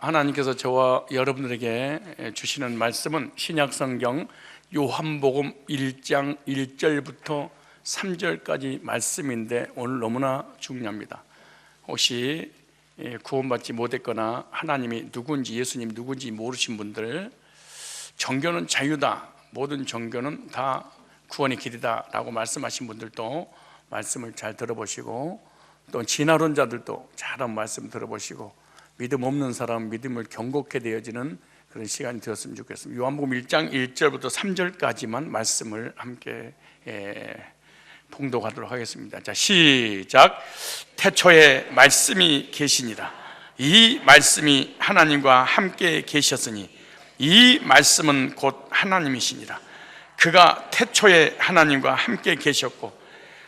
하나님께서 저와 여러분들에게 주시는 말씀은 신약성경 요한복음 1장 1절부터 3절까지 말씀인데 오늘 너무나 중요합니다. 혹시 구원받지 못했거나 하나님이 누군지, 예수님 누군지 모르신 분들, 종교는 자유다, 모든 종교는 다 구원의 길이다 라고 말씀하신 분들도 말씀을 잘 들어보시고, 또 진화론자들도 잘 한번 말씀 들어보시고, 믿음 없는 사람 믿음을 경고케 되어지는 그런 시간이 되었으면 좋겠습니다. 요한복음 1장 1절부터 3절까지만 말씀을 함께 봉독하도록 하겠습니다. 자, 시작. 태초에 말씀이 계시니라. 이 말씀이 하나님과 함께 계셨으니 이 말씀은 곧 하나님이시니라. 그가 태초에 하나님과 함께 계셨고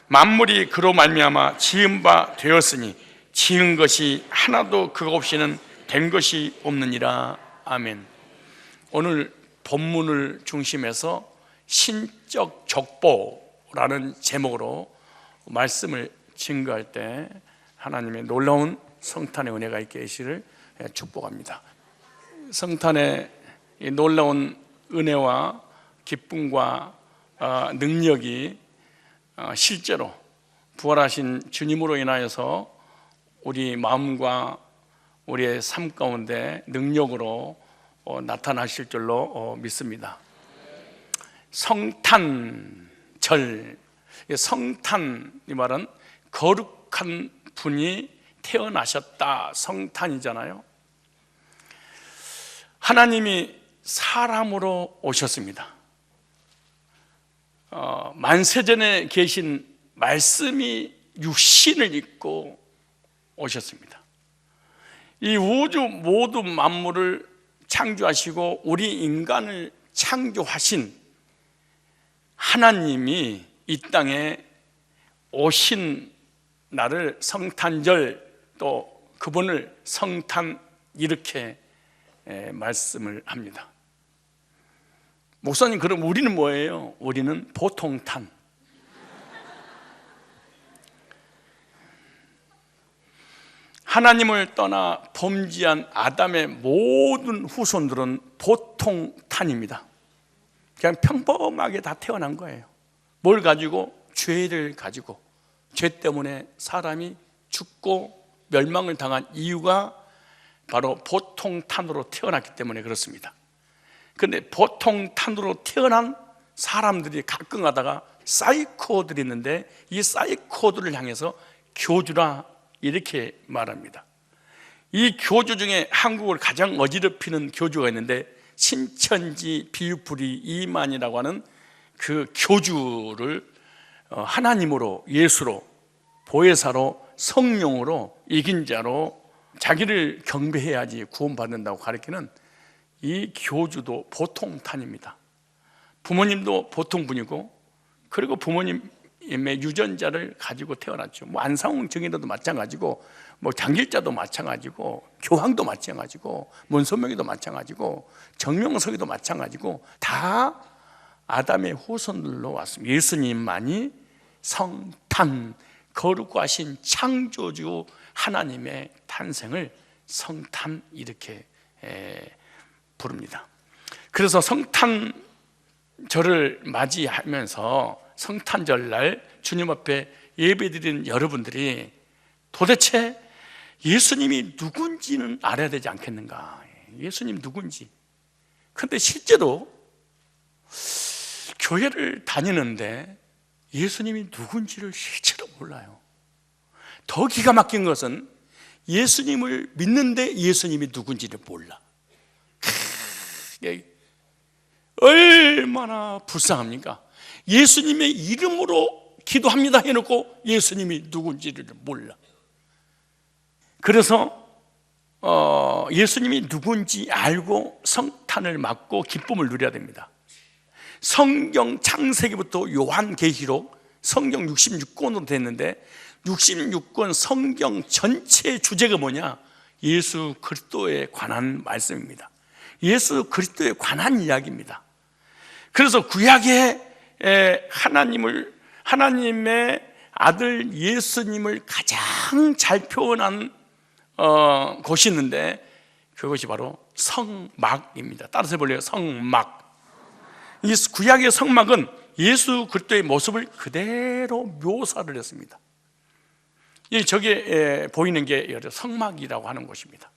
만물이 그로 말미암아 지은 바 되었으니 지은 것이 하나도 그거 없이는 된 것이 없느니라. 아멘. 오늘 본문을 중심해서 신적 족보라는 제목으로 말씀을 증거할 때 하나님의 놀라운 성탄의 은혜가 있게 되시기를 축복합니다. 성탄의 놀라운 은혜와 기쁨과 능력이 실제로 부활하신 주님으로 인하여서 우리 마음과 우리의 삶 가운데 능력으로 나타나실 줄로 믿습니다. 성탄절, 성탄 이 말은 거룩한 분이 태어나셨다, 성탄이잖아요. 하나님이 사람으로 오셨습니다. 만세전에 계신 말씀이 육신을 입고 오셨습니다. 이 우주 모든 만물을 창조하시고 우리 인간을 창조하신 하나님이 이 땅에 오신 날을 성탄절, 또 그분을 성탄, 이렇게 말씀을 합니다. 목사님, 그럼 우리는 뭐예요? 우리는 보통탄. 하나님을 떠나 범죄한 아담의 모든 후손들은 보통탄입니다. 그냥 평범하게 다 태어난 거예요. 뭘 가지고? 죄를 가지고. 죄 때문에 사람이 죽고 멸망을 당한 이유가 바로 보통탄으로 태어났기 때문에 그렇습니다. 그런데 보통탄으로 태어난 사람들이 가끔 가다가 사이코들이 있는데, 이 사이코들을 향해서 교주라 이렇게 말합니다. 이 교주 중에 한국을 가장 어지럽히는 교주가 있는데, 신천지 비유풀이 이만이라고 하는 그 교주를 하나님으로, 예수로, 보혜사로, 성령으로 이긴 자로 자기를 경배해야지 구원받는다고 가르치는 이 교주도 보통탄입니다. 부모님도 보통분이고, 그리고 부모님의 유전자를 가지고 태어났죠. 안상홍 정인도 마찬가지고, 장길자도 마찬가지고, 교황도 마찬가지고, 문선명이도 마찬가지고, 정명석이도 마찬가지고, 다 아담의 후손들로 왔습니다. 예수님만이 성탄, 거룩하신 창조주 하나님의 탄생을 성탄, 이렇게 부릅니다. 그래서 성탄절을 맞이하면서 성탄절날 주님 앞에 예배드리는 여러분들이 도대체 예수님이 누군지는 알아야 되지 않겠는가? 예수님 누군지. 그런데 실제로 교회를 다니는데 예수님이 누군지를 실제로 몰라요. 더 기가 막힌 것은 예수님을 믿는데 예수님이 누군지를 몰라. 얼마나 불쌍합니까? 예수님의 이름으로 기도합니다 해놓고 예수님이 누군지를 몰라. 그래서 예수님이 누군지 알고 성탄을 맞고 기쁨을 누려야 됩니다. 성경 창세기부터 요한계시록, 성경 66권으로 됐는데 66권 성경 전체의 주제가 뭐냐? 예수 그리스도에 관한 말씀입니다. 예수 그리스도에 관한 이야기입니다. 그래서 구약의 하나님의 아들 예수님을 가장 잘 표현한 곳이 있는데, 그것이 바로 성막입니다. 따라서 해볼래요? 성막. 이 구약의 성막은 예수 그리스도의 모습을 그대로 묘사를 했습니다. 저게 보이는 게 성막이라고 하는 것입니다.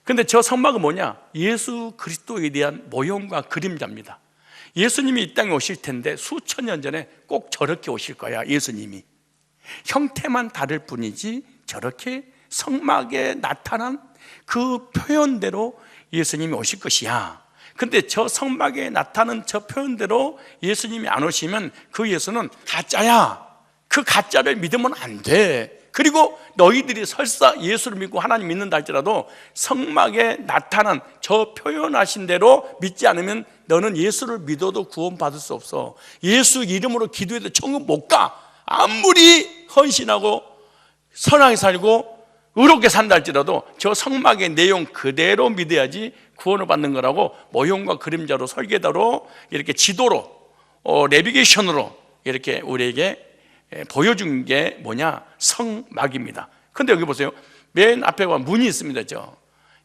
근데 저 성막은 뭐냐? 예수 그리스도에 대한 모형과 그림자입니다. 예수님이 이 땅에 오실 텐데 수천 년 전에 꼭 저렇게 오실 거야. 예수님이 형태만 다를 뿐이지 저렇게 성막에 나타난 그 표현대로 예수님이 오실 것이야. 근데 저 성막에 나타난 저 표현대로 예수님이 안 오시면 그 예수는 가짜야. 그 가짜를 믿으면 안 돼. 그리고 너희들이 설사 예수를 믿고 하나님 믿는다 할지라도 성막에 나타난 저 표현하신 대로 믿지 않으면 너는 예수를 믿어도 구원받을 수 없어. 예수 이름으로 기도해도 천국 못 가. 아무리 헌신하고 선하게 살고 의롭게 산다 할지라도 저 성막의 내용 그대로 믿어야지 구원을 받는 거라고 모형과 그림자로 설계도로 이렇게 지도로 내비게이션으로 이렇게 우리에게 보여준 게 뭐냐? 성막입니다. 근데 여기 보세요. 맨 앞에 보면 문이 있습니다.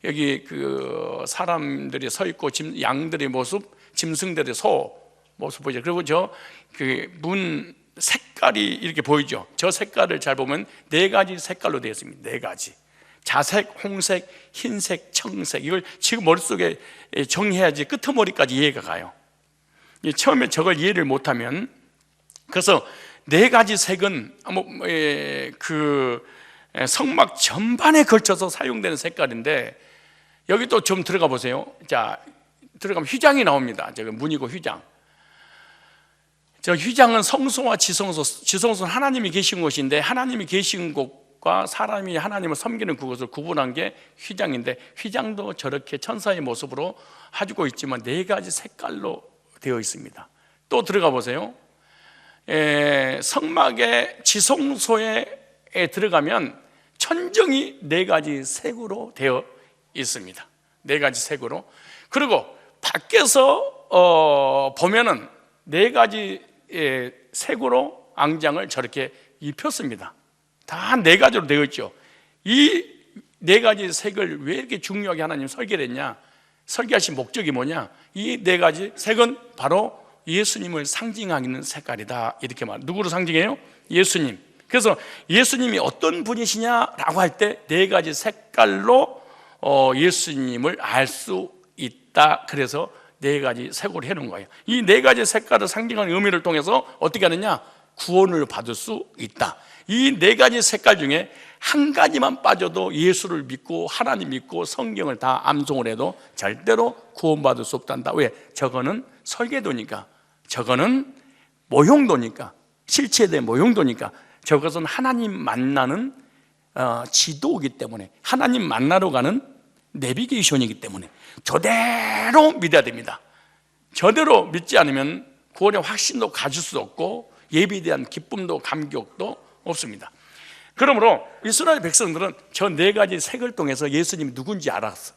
여기 그 사람들이 서 있고 양들의 모습, 짐승들의 소 모습 보이죠. 그리고 그 문 색깔이 이렇게 보이죠. 저 색깔을 잘 보면 네 가지 색깔로 되어 있습니다. 네 가지. 자색, 홍색, 흰색, 청색. 이걸 지금 머릿속에 정리해야지 끄트머리까지 이해가 가요. 처음에 저걸 이해를 못하면, 그래서 네 가지 색은 그 성막 전반에 걸쳐서 사용되는 색깔인데, 여기 또 좀 들어가 보세요. 자, 들어가면 휘장이 나옵니다. 저기 문이고 휘장. 저 휘장은 성소와 지성소, 지성소는 하나님이 계신 곳인데 하나님이 계신 곳과 사람이 하나님을 섬기는 그곳을 구분한 게 휘장인데, 휘장도 저렇게 천사의 모습으로 가지고 있지만 네 가지 색깔로 되어 있습니다. 또 들어가 보세요. 성막의 지성소에 들어가면 천정이 네 가지 색으로 되어 있습니다. 네 가지 색으로. 그리고 밖에서 보면은 네 가지 색으로 앙장을 저렇게 입혔습니다. 다 네 가지로 되어 있죠. 이 네 가지 색을 왜 이렇게 중요하게 하나님 설계를 했냐? 설계하신 목적이 뭐냐? 이 네 가지 색은 바로 예수님을 상징하는 색깔이다. 이렇게 말. 누구를 상징해요? 예수님. 그래서 예수님이 어떤 분이시냐라고 할 때 네 가지 색깔로 예수님을 알 수 있다. 그래서 네 가지 색으로 해놓은 거예요. 이 네 가지 색깔을 상징하는 의미를 통해서 어떻게 하느냐? 구원을 받을 수 있다. 이 네 가지 색깔 중에 한 가지만 빠져도 예수를 믿고 하나님 믿고 성경을 다 암송을 해도 절대로 구원받을 수 없단다. 왜? 저거는 설계도니까, 저거는 모형도니까, 실체된 모형도니까, 저것은 하나님 만나는 지도이기 때문에, 하나님 만나러 가는 내비게이션이기 때문에 저대로 믿어야 됩니다. 저대로 믿지 않으면 구원의 확신도 가질 수 없고 예비에 대한 기쁨도 감격도 없습니다. 그러므로 이스라엘 백성들은 저 네 가지 색을 통해서 예수님이 누군지 알았어.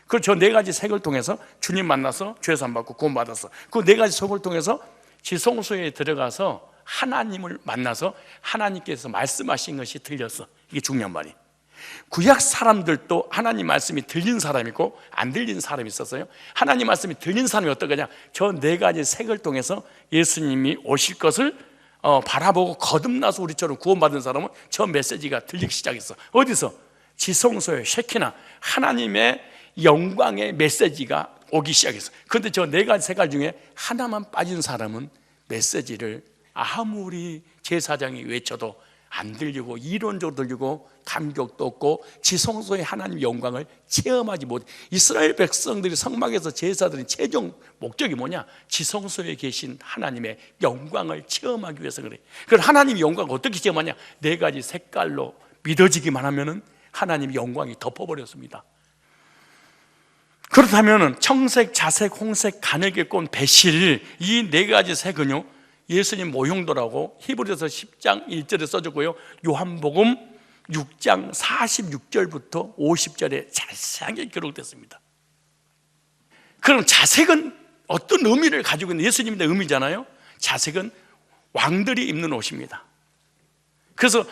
그 저 네 가지 색을 통해서 주님 만나서 죄산 받고 구원받았어. 그 네 가지 색을 통해서 지성소에 들어가서 하나님을 만나서 하나님께서 말씀하신 것이 들렸어. 이게 중요한 말이에요. 구약 사람들도 하나님 말씀이 들린 사람이 있고 안 들린 사람이 있었어요. 하나님 말씀이 들린 사람이 어떤 거냐? 저 네 가지 색을 통해서 예수님이 오실 것을 바라보고 거듭나서 우리처럼 구원받은 사람은 저 메시지가 들리기 시작했어. 어디서? 지성소의 쉐키나 하나님의 영광의 메시지가 오기 시작했어. 그런데 저 네 가지 색깔 중에 하나만 빠진 사람은 메시지를 아무리 제사장이 외쳐도 안 들리고 이론적으로 들리고 감격도 없고 지성소의 하나님 영광을 체험하지 못해. 이스라엘 백성들이 성막에서 제사드린 최종 목적이 뭐냐? 지성소에 계신 하나님의 영광을 체험하기 위해서 그래. 그럼 하나님 영광을 어떻게 체험하냐? 네 가지 색깔로 믿어지기만 하면은 하나님의 영광이 덮어버렸습니다. 그렇다면은 청색, 자색, 홍색, 가늘게 꼰 배실, 이 네 가지 색은요 예수님 모형도라고 히브리서 10장 1절에 써졌고요, 요한복음 6장 46절부터 50절에 자세하게 기록됐습니다. 그럼 자색은 어떤 의미를 가지고 있는 예수님의 의미잖아요. 자색은 왕들이 입는 옷입니다. 그래서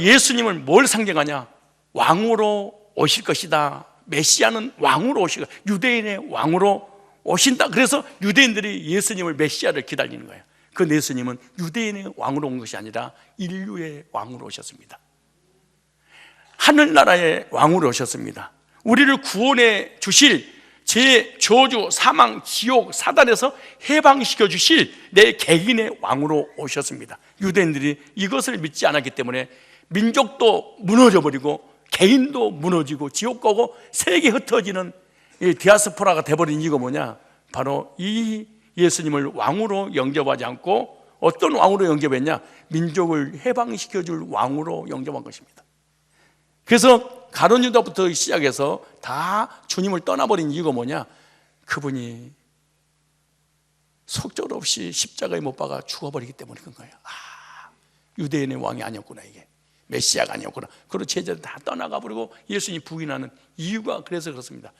예수님을 뭘 상징하냐? 왕으로 오실 것이다, 메시아는 왕으로 오시고 유대인의 왕으로 오신다. 그래서 유대인들이 예수님을 메시아를 기다리는 거예요. 그 예수님은 유대인의 왕으로 온 것이 아니라 인류의 왕으로 오셨습니다. 하늘나라의 왕으로 오셨습니다. 우리를 구원해 주실, 제 저주, 사망, 지옥, 사단에서 해방시켜 주실 내 개인의 왕으로 오셨습니다. 유대인들이 이것을 믿지 않았기 때문에 민족도 무너져 버리고 개인도 무너지고 지옥 가고 세계 흩어지는 이 디아스포라가 돼버린 이유가 뭐냐? 바로 이 예수님을 왕으로 영접하지 않고 어떤 왕으로 영접했냐? 민족을 해방시켜줄 왕으로 영접한 것입니다. 그래서 가룟 유다부터 시작해서 다 주님을 떠나버린 이유가 뭐냐? 그분이 속절없이 십자가에 못 박아 죽어버리기 때문에 그런 거예요. 유대인의 왕이 아니었구나, 이게 메시아가 아니었구나. 그리고 제자들 다 떠나가 버리고 예수님 부인하는 이유가 그래서 그렇습니다.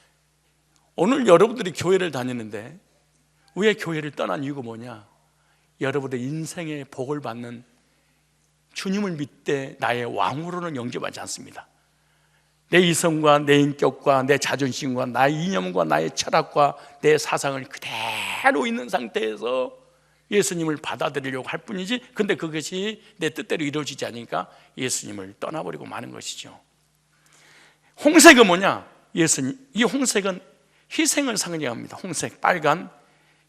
오늘 여러분들이 교회를 다니는데 왜 교회를 떠난 이유가 뭐냐? 여러분의 인생의 복을 받는 주님을 믿되 나의 왕으로는 영접하지 않습니다. 내 이성과 내 인격과 내 자존심과 나의 이념과 나의 철학과 내 사상을 그대로 있는 상태에서 예수님을 받아들이려고 할 뿐이지, 근데 그것이 내 뜻대로 이루어지지 않으니까 예수님을 떠나버리고 마는 것이죠. 홍색은 뭐냐? 예수님, 이 홍색은 희생을 상징합니다. 홍색, 빨간.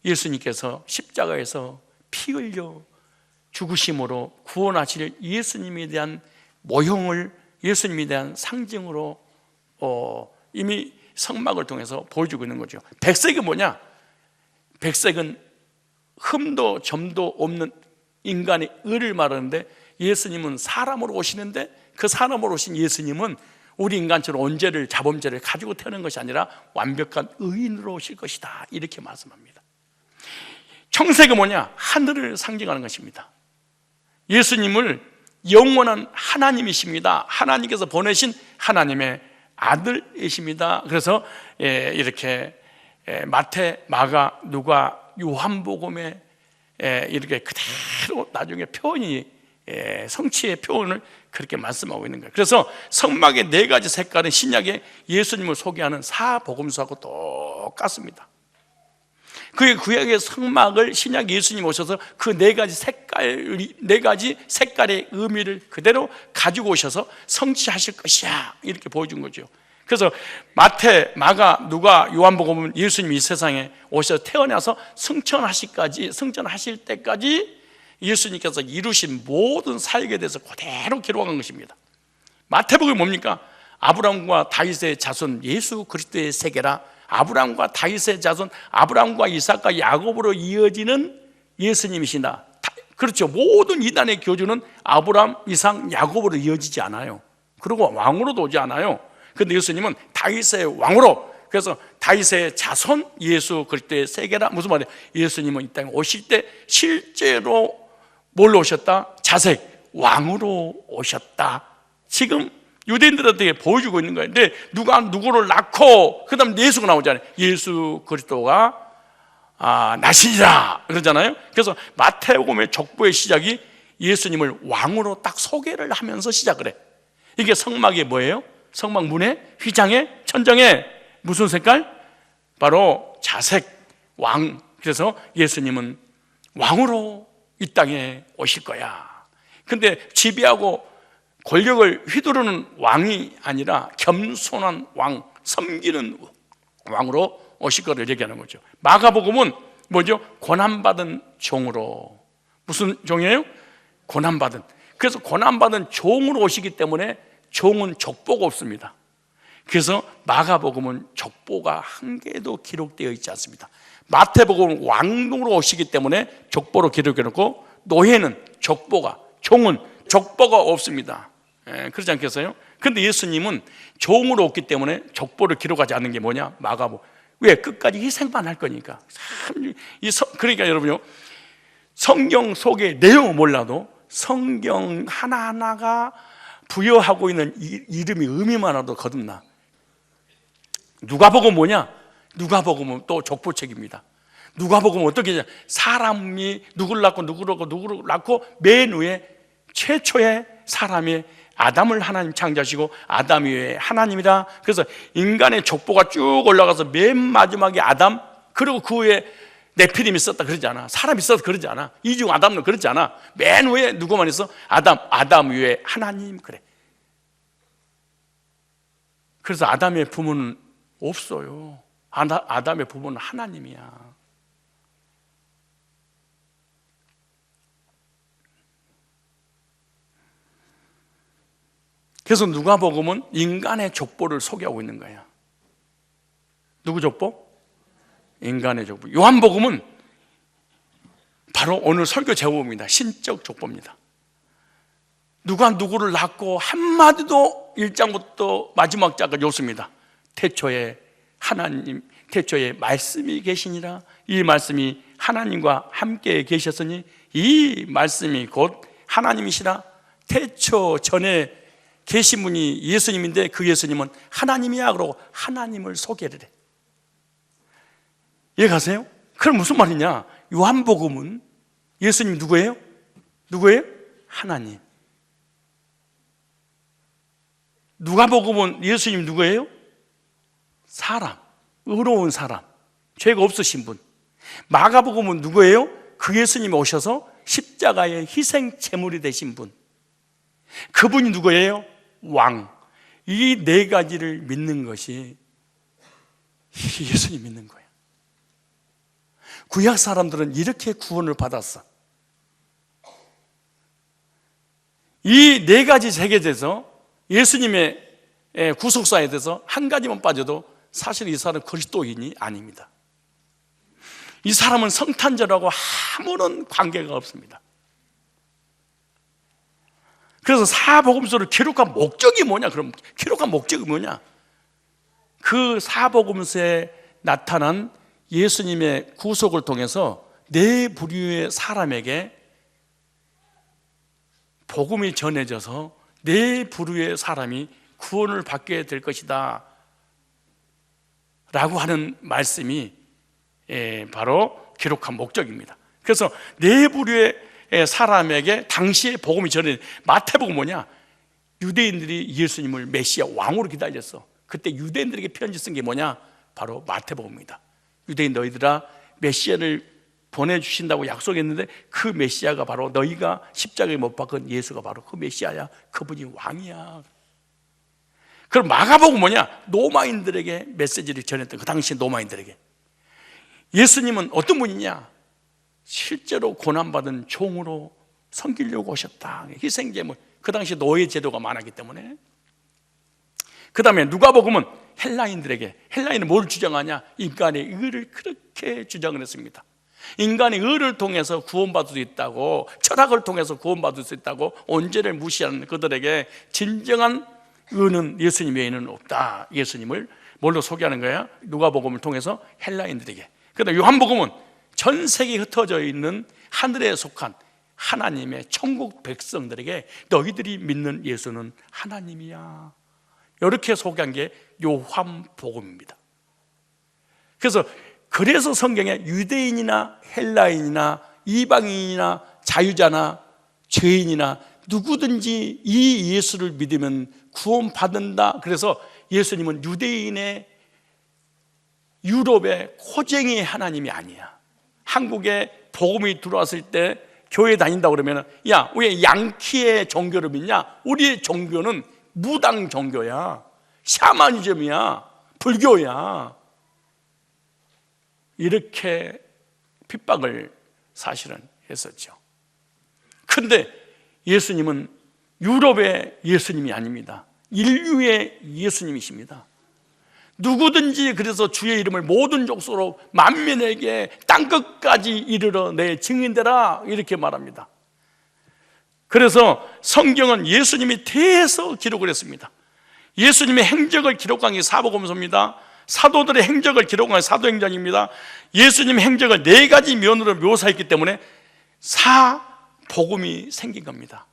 예수님께서 십자가에서 피 흘려 죽으심으로 구원하실 예수님에 대한 모형을, 예수님에 대한 상징으로 이미 성막을 통해서 보여주고 있는 거죠. 백색이 뭐냐? 백색은 흠도 점도 없는 인간의 의를 말하는데, 예수님은 사람으로 오시는데 그 사람으로 오신 예수님은 우리 인간처럼 언제를 자범죄를 가지고 태어난 것이 아니라 완벽한 의인으로 오실 것이다, 이렇게 말씀합니다. 청색은 뭐냐? 하늘을 상징하는 것입니다. 예수님을 영원한 하나님이십니다. 하나님께서 보내신 하나님의 아들이십니다. 그래서 이렇게 마태, 마가, 누가, 요한복음에 이렇게 그대로 나중에 표현이, 성취의 표현을 그렇게 말씀하고 있는 거예요. 그래서 성막의 네 가지 색깔은 신약의 예수님을 소개하는 사복음서하고 똑같습니다. 그게 구약의 성막을 신약 예수님 오셔서 그 네 가지 색깔의 의미를 그대로 가지고 오셔서 성취하실 것이야, 이렇게 보여준 거죠. 그래서 마태, 마가, 누가, 요한복음은 예수님이 이 세상에 오셔서 태어나서 승천하실 때까지 예수님께서 이루신 모든 사역에 대해서 그대로 기록한 것입니다. 마태복음이 뭡니까? 아브라함과 다윗의 자손 예수 그리스도의 세계라. 아브라함과 다윗의 자손, 아브라함과 이삭과 야곱으로 이어지는 예수님이시다. 그렇죠. 모든 이단의 교주는 아브라함, 이삭, 야곱으로 이어지지 않아요. 그리고 왕으로도 오지 않아요. 그런데 예수님은 다윗의 왕으로, 그래서 다윗의 자손 예수 그리스도의 세계라. 무슨 말이에요? 예수님은 이 땅에 오실 때 실제로 뭘로 오셨다? 자색, 왕으로 오셨다. 지금 유대인들한테 보여주고 있는 거예요. 근데 누가 누구를 낳고 그 다음 예수가 나오잖아요. 예수 그리스도가 나시니라 그러잖아요. 그래서 마태복음의 족보의 시작이 예수님을 왕으로 딱 소개를 하면서 시작을 해. 이게 성막이 뭐예요? 성막 문에, 휘장에, 천정에 무슨 색깔? 바로 자색, 왕. 그래서 예수님은 왕으로 이 땅에 오실 거야. 근데 지배하고 권력을 휘두르는 왕이 아니라 겸손한 왕, 섬기는 왕으로 오실 거를 얘기하는 거죠. 마가복음은 뭐죠? 고난받은 종으로. 무슨 종이에요? 고난받은. 그래서 고난받은 종으로 오시기 때문에 종은 족보가 없습니다. 그래서 마가복음은 족보가 한 개도 기록되어 있지 않습니다. 마태복음은 왕으로 오시기 때문에 족보로 기록해놓고, 노예는 족보가, 종은 족보가 없습니다. 그렇지 않겠어요? 그런데 예수님은 종으로 왔기 때문에 족보를 기록하지 않는 게 뭐냐? 마가복음. 왜? 끝까지 희생만 할 거니까. 그러니까 여러분요, 성경 속의 내용을 몰라도 성경 하나하나가 부여하고 있는 이름이 의미만 하도 거듭나. 누가복음 뭐냐? 누가복음은 또 족보책입니다. 누가복음은 어떻게 하냐? 사람이 누구를 낳고 누구를 낳고 맨 위에 최초의 사람의 아담을 하나님 창조하시고 아담 위에 하나님이라. 그래서 인간의 족보가 쭉 올라가서 맨 마지막에 아담, 그리고 그 후에 네피림이 있었다 그러지 않아. 사람이 있어서 그러지 않아. 이중 아담은 그러지 않아. 맨 위에 누구만 있어? 아담 위에 하나님. 그래. 그래서 아담의 부모는 없어요. 아담의 부모는 하나님이야. 그래서 누가복음은 인간의 족보를 소개하고 있는 거야. 누구 족보? 인간의 족보. 요한복음은 바로 오늘 설교 제목입니다. 신적 족보입니다. 누가 누구를 낳고 한마디도 1장부터 마지막 장까지 없습니다. 태초에 하나님, 태초에 말씀이 계시니라. 이 말씀이 하나님과 함께 계셨으니 이 말씀이 곧 하나님이시라. 태초 전에 계신 분이 예수님인데 그 예수님은 하나님이야. 그러고 하나님을 소개를 해. 이해가세요? 그럼 무슨 말이냐? 요한복음은 예수님 누구예요? 누구예요? 하나님. 누가복음은 예수님 누구예요? 사람, 의로운 사람, 죄가 없으신 분. 마가복음은 누구예요? 그 예수님이 오셔서 십자가의 희생 제물이 되신 분. 그분이 누구예요? 왕. 이 네 가지를 믿는 것이 예수님 믿는 거예요. 구약 사람들은 이렇게 구원을 받았어. 이 네 가지 세계에 대해서 예수님의 구속사에 대해서 한 가지만 빠져도 사실 이 사람은 그리스도인이 아닙니다. 이 사람은 성탄절하고 아무런 관계가 없습니다. 그래서 사복음서를 기록한 목적이 뭐냐? 그럼 기록한 목적이 뭐냐? 그 사복음서에 나타난 예수님의 구속을 통해서 네 부류의 사람에게 복음이 전해져서 네 부류의 사람이 구원을 받게 될 것이다 라고 하는 말씀이 바로 기록한 목적입니다. 그래서 네 부류의 사람에게 당시에 복음이 전해. 마태복음 뭐냐? 유대인들이 예수님을 메시아 왕으로 기다렸어. 그때 유대인들에게 편지 쓴 게 뭐냐? 바로 마태복음입니다. 유대인 너희들아, 메시아를 보내주신다고 약속했는데 그 메시아가 바로 너희가 십자가에 못 박은 예수가 바로 그 메시아야. 그분이 왕이야. 그럼 마가복음 뭐냐? 로마인들에게 메시지를 전했던 그 당시 로마인들에게. 예수님은 어떤 분이냐? 실제로 고난받은 종으로 섬기려고 오셨다. 희생제물. 그 당시 노예 제도가 많았기 때문에. 그 다음에 누가복음은 헬라인들에게, 헬라인은 뭘 주장하냐? 인간의 의를 그렇게 주장을 했습니다. 인간의 의를 통해서 구원받을 수 있다고, 철학을 통해서 구원받을 수 있다고 언제를 무시하는 그들에게 진정한 의는 예수님 외에는 없다. 예수님을 뭘로 소개하는 거야? 누가복음을 통해서 헬라인들에게. 그다음에 요한복음은 전 세계에 흩어져 있는 하늘에 속한 하나님의 천국 백성들에게 너희들이 믿는 예수는 하나님이야. 이렇게 소개한 게 요한복음입니다. 그래서 성경에 유대인이나 헬라인이나 이방인이나 자유자나 죄인이나 누구든지 이 예수를 믿으면 구원받는다. 그래서 예수님은 유럽의 코쟁이 하나님이 아니야. 한국에 복음이 들어왔을 때 교회 다닌다 그러면 야, 왜 양키의 종교를 믿냐? 우리의 종교는 무당 종교야. 샤머니즘이야. 불교야. 이렇게 핍박을 사실은 했었죠. 그런데 예수님은 유럽의 예수님이 아닙니다. 인류의 예수님이십니다. 누구든지 그래서 주의 이름을 모든 족속으로 만민에게 땅끝까지 이르러 내 증인되라 이렇게 말합니다. 그래서 성경은 예수님이 대해서 기록을 했습니다. 예수님의 행적을 기록한 게 사복음서입니다. 사도들의 행적을 기록한 게 사도행전입니다. 예수님의 행적을 네 가지 면으로 묘사했기 때문에 사복음이 생긴 겁니다.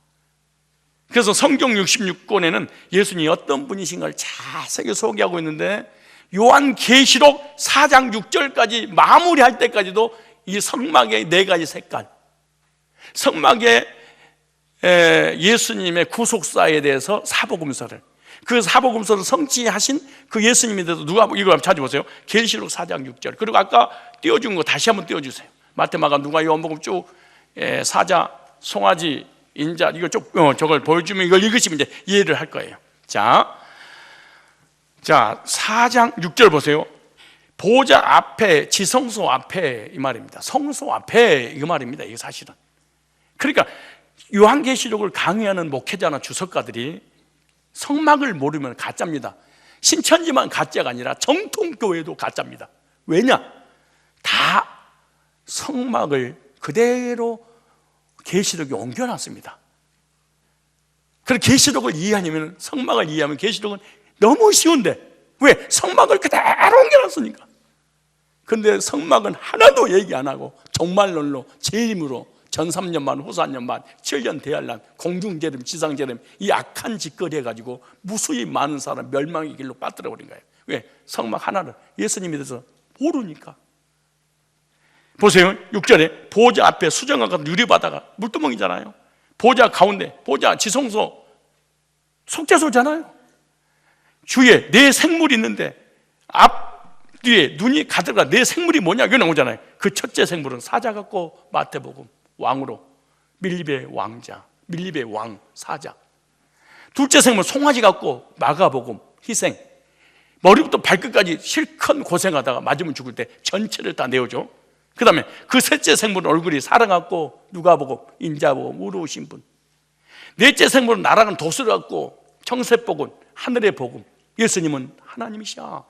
그래서 성경 66권에는 예수님이 어떤 분이신가를 자세히 소개하고 있는데 요한계시록 4장 6절까지 마무리할 때까지도 이 성막의 네 가지 색깔, 성막의 예수님의 구속사에 대해서 사복음서를, 그 사복음서를 성취하신 그 예수님에 대해서 누가, 이거 한번 찾아보세요. 계시록 4장 6절. 그리고 아까 띄워준 거 다시 한번 띄워주세요. 마태, 마가, 누가, 요한복음 쭉 사자, 송아지, 인자, 이거 쭉 저걸 보여주면 이걸 읽으시면 이제 이해를 할 거예요. 자 4장 6절 보세요. 보좌 앞에, 지성소 앞에, 이 말입니다. 성소 앞에, 이 말입니다. 이게 사실은. 그러니까 요한계시록을 강의하는 목회자나 주석가들이 성막을 모르면 가짜입니다. 신천지만 가짜가 아니라 정통교회도 가짜입니다. 왜냐? 다 성막을 그대로 계시록에 옮겨놨습니다. 그래서 계시록을 이해하려면, 성막을 이해하면 계시록은 너무 쉬운데, 왜? 성막을 그대로 옮겨놨으니까. 그런데 성막은 하나도 얘기 안 하고 종말론로, 재림으로 전 3년만, 후 4년만, 7년 대환란, 공중재림, 지상재림, 이 악한 짓거리 해가지고 무수히 많은 사람 멸망의 길로 빠뜨려버린 거예요. 왜? 성막 하나를 예수님에 대해서 모르니까. 보세요. 6절에 보좌 앞에 수정과 같은 유리바다가, 물두멍이잖아요. 보좌 가운데, 보좌 지성소, 속죄소잖아요. 주위에 네 생물이 있는데 앞뒤에 눈이 가득한 네 생물이 뭐냐, 이거 나오잖아요. 그 첫째 생물은 사자 같고 마태복음 왕으로, 밀립의 왕자, 밀립의 왕 사자. 둘째 생물은 송아지 같고 마가복음 희생, 머리부터 발끝까지 실컷 고생하다가 맞으면 죽을 때 전체를 다 내어줘. 그 다음에 그 셋째 생물은 얼굴이 사랑 같고 누가복음 인자복음 의로우신 분. 넷째 생물은 나라는 도술 같고 청새복음 하늘의 복음. 예수님은 하나님이시야.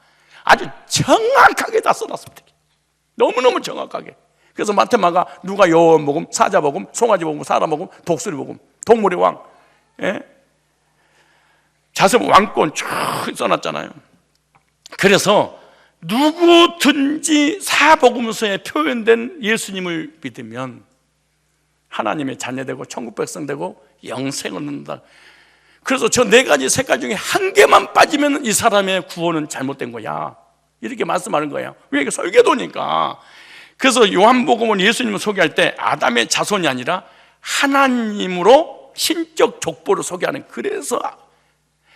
아주 정확하게 다 써놨습니다. 너무너무 정확하게. 그래서 마태, 마가, 누가, 요한복음, 사자복음, 송아지복음, 사람복음, 독수리복음, 동물의 왕, 자세히 왕권 쭉 써놨잖아요. 그래서 누구든지 사복음서에 표현된 예수님을 믿으면 하나님의 자녀되고 천국 백성 되고 영생을 얻는다. 그래서 저 네 가지 색깔 중에 한 개만 빠지면 이 사람의 구원은 잘못된 거야, 이렇게 말씀하는 거예요. 왜? 이게 설계도니까. 그래서 요한복음은 예수님을 소개할 때 아담의 자손이 아니라 하나님으로 신적 족보를 소개하는,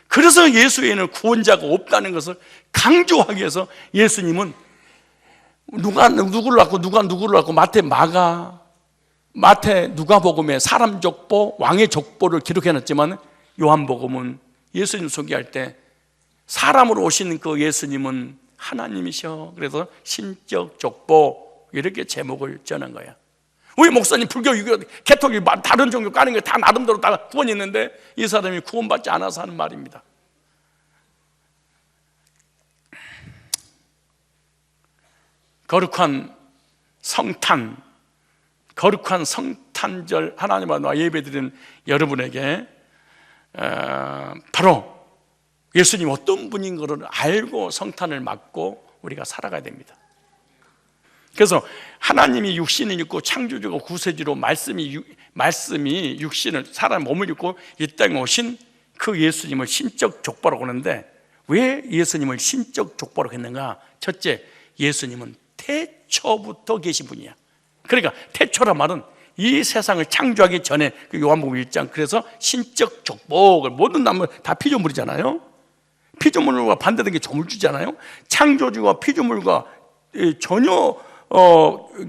그래서 예수 외에는 구원자가 없다는 것을 강조하기 위해서 예수님은 누가 누구를 낳고 누가 누구를 낳고 마태, 마가, 마태, 누가복음에 사람 족보, 왕의 족보를 기록해놨지만 요한복음은 예수님 소개할 때 사람으로 오신 그 예수님은 하나님이셔. 그래서 신적 족보, 이렇게 제목을 전한 거야. 우리 목사님 불교, 유교, 개통이 다른 종교 까는 게 다 나름대로 다 구원이 있는데 이 사람이 구원받지 않아서 하는 말입니다. 거룩한 성탄, 거룩한 성탄절 하나님 앞에 예배드리는 여러분에게 바로 예수님 어떤 분인 것을 알고 성탄을 맞고 우리가 살아가야 됩니다. 그래서 하나님이 육신을 입고 창조주고 구세주로 말씀이 육신을, 사람 몸을 입고 이 땅에 오신 그 예수님을 신적 족보라고 하는데, 왜 예수님을 신적 족보라고 했는가? 첫째, 예수님은 태초부터 계신 분이야. 그러니까 태초란 말은 이 세상을 창조하기 전에, 그 요한복음 1장, 그래서 신적 족보, 모든 나무 다 피조물이잖아요. 피조물과 반대되는 게 조물주잖아요. 창조주와 피조물과 전혀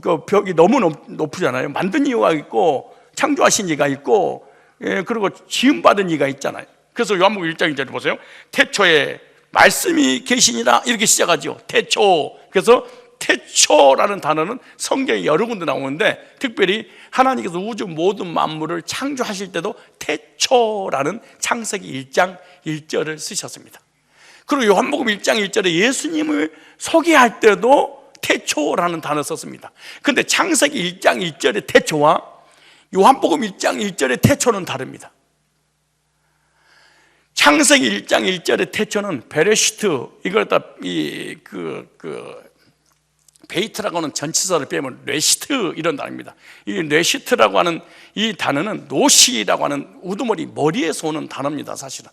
그 벽이 너무 높으잖아요. 만든 이유가 있고 창조하신 이가 있고, 그리고 지음받은 이가 있잖아요. 그래서 요한복음 1장 1절에 보세요. 태초에 말씀이 계시니라, 이렇게 시작하죠. 태초. 그래서 태초라는 단어는 성경에 여러 군데 나오는데, 특별히 하나님께서 우주 모든 만물을 창조하실 때도 태초라는 창세기 1장 1절을 쓰셨습니다. 그리고 요한복음 1장 1절에 예수님을 소개할 때도 태초라는 단어 썼습니다. 그런데 창세기 1장 1절의 태초와 요한복음 1장 1절의 태초는 다릅니다. 창세기 1장 1절의 태초는 베레시트, 이걸 다 베이트라고 하는 전치사를 빼면 레시트, 이런 단어입니다. 이 레시트라고 하는 이 단어는 노시라고 하는 우두머리, 머리에서 오는 단어입니다. 사실은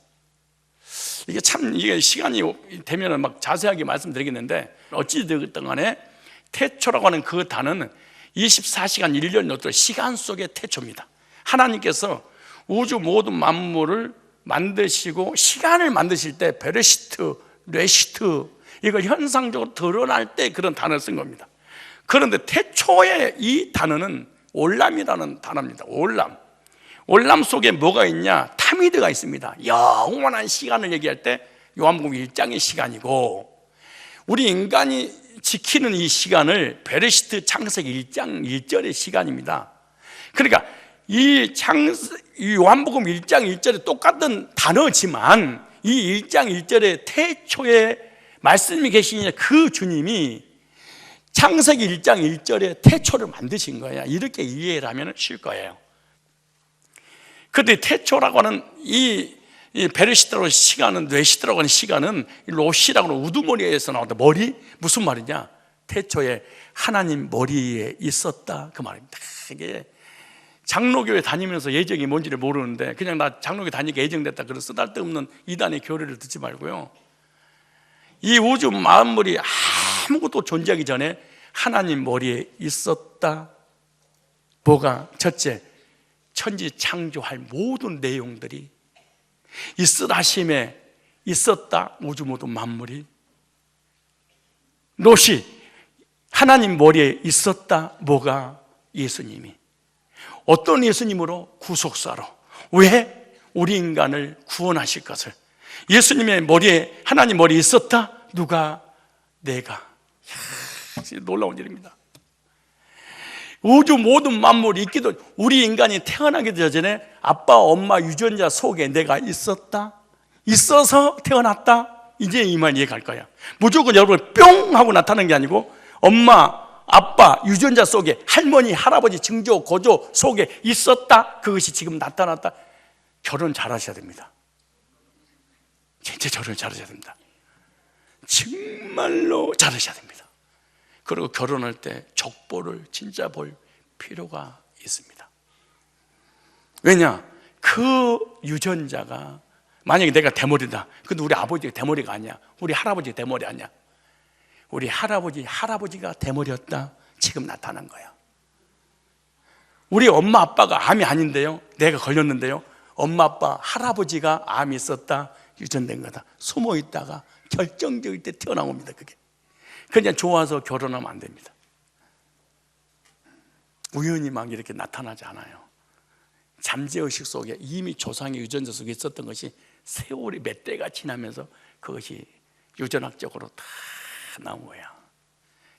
이게 참, 이게 시간이 되면 막 자세하게 말씀드리겠는데, 어찌되었든 간에 태초라고 하는 그 단어는 24시간 1년 6달 시간 속의 태초입니다. 하나님께서 우주 모든 만물을 만드시고 시간을 만드실 때 베레시트, 레시트, 이걸 현상적으로 드러날 때 그런 단어를 쓴 겁니다. 그런데 태초에 이 단어는 올람이라는 단어입니다. 올람 속에 뭐가 있냐? 타미드가 있습니다. 영원한 시간을 얘기할 때 요한복음 1장의 시간이고, 우리 인간이 지키는 이 시간을 베레시트 창세기 1장 1절의 시간입니다. 그러니까 이 요한복음 1장 1절에 똑같은 단어지만 이 1장 1절에 태초에 말씀이 계시니 그 주님이 창세기 1장 1절에 태초를 만드신 거야. 이렇게 이해를 하면 쉬울 거예요. 그런데 태초라고 하는 이 베르시트라고 시간은, 뇌시트라고 하는 시간은 로시라고 하는 우두머리에서 나온다. 머리? 무슨 말이냐? 태초에 하나님 머리에 있었다, 그 말입니다. 이게 장로교회 다니면서 예정이 뭔지를 모르는데 그냥 나 장로교회 다니니까 예정됐다, 그런 쓰잘데없는 이단의 교리를 듣지 말고요, 이 우주 만물이 아무것도 존재하기 전에 하나님 머리에 있었다. 뭐가? 첫째, 천지 창조할 모든 내용들이 있으라심에 있었다. 우주 모든 만물이. 롯이 하나님 머리에 있었다. 뭐가? 예수님이. 어떤 예수님으로? 구속사로. 왜? 우리 인간을 구원하실 것을. 예수님의 머리에, 하나님 머리에 있었다. 누가? 내가. 놀라운 일입니다. 우주 모든 만물이 있기도, 우리 인간이 태어나기 전에 아빠 엄마 유전자 속에 내가 있었다, 있어서 태어났다. 이제 이 말 이해갈 거야. 무조건 여러분 뿅 하고 나타나는 게 아니고 엄마 아빠 유전자 속에, 할머니 할아버지 증조 고조 속에 있었다. 그것이 지금 나타났다. 결혼 잘하셔야 됩니다. 진짜 결혼 잘하셔야 됩니다. 정말로 잘하셔야 됩니다. 그리고 결혼할 때 족보를 진짜 볼 필요가 있습니다. 왜냐? 그 유전자가, 만약에 내가 대머리다, 근데 우리 아버지가 대머리가 아니야, 우리 할아버지가 대머리 아니야, 우리 할아버지가 대머리였다. 지금 나타난 거야. 우리 엄마 아빠가 암이 아닌데요, 내가 걸렸는데요, 엄마 아빠 할아버지가 암이 있었다. 유전된 거다. 숨어 있다가 결정적일 때 태어난 겁니다. 그게 그냥 좋아서 결혼하면 안 됩니다. 우연히 막 이렇게 나타나지 않아요. 잠재의식 속에 이미 조상의 유전자 속에 있었던 것이 세월이 몇 대가 지나면서 그것이 유전학적으로 다 나온 거야.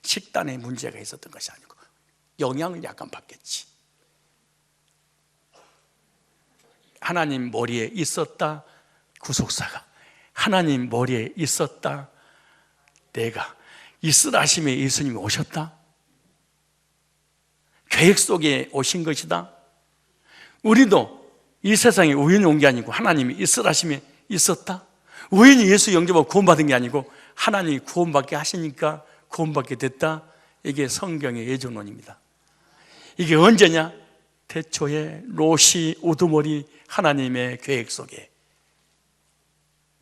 식단에 문제가 있었던 것이 아니고 영향을 약간 받겠지. 하나님 머리에 있었다. 구속사가. 하나님 머리에 있었다. 내가. 있으라심에 예수님이 오셨다. 계획 속에 오신 것이다. 우리도 이 세상에 우연히 온 게 아니고 하나님이 있으라심에 있었다. 우연히 예수 영접하고 구원받은 게 아니고 하나님이 구원받게 하시니까 구원받게 됐다. 이게 성경의 예정론입니다. 이게 언제냐? 태초에 롯이 우두머리 하나님의 계획 속에.